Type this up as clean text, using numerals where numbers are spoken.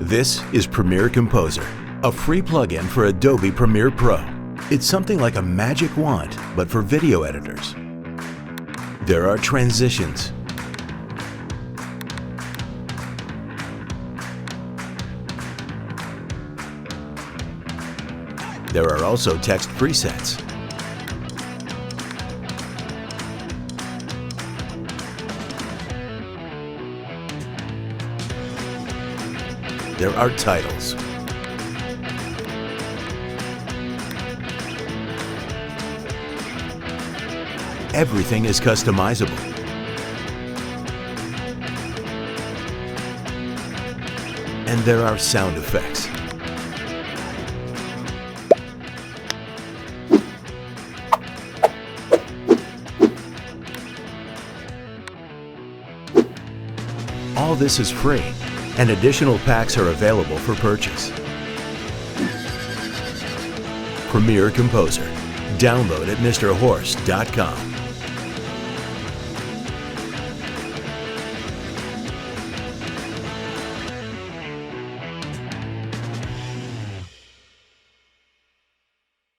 This is Premiere Composer, a free plugin for Adobe Premiere Pro. It's something like a magic wand, but for video editors. There are transitions, there are also text presets. There are titles. Everything is customizable. And there are sound effects. All this is free, and additional packs are available for purchase. Premiere Composer. Download at mrhorse.com.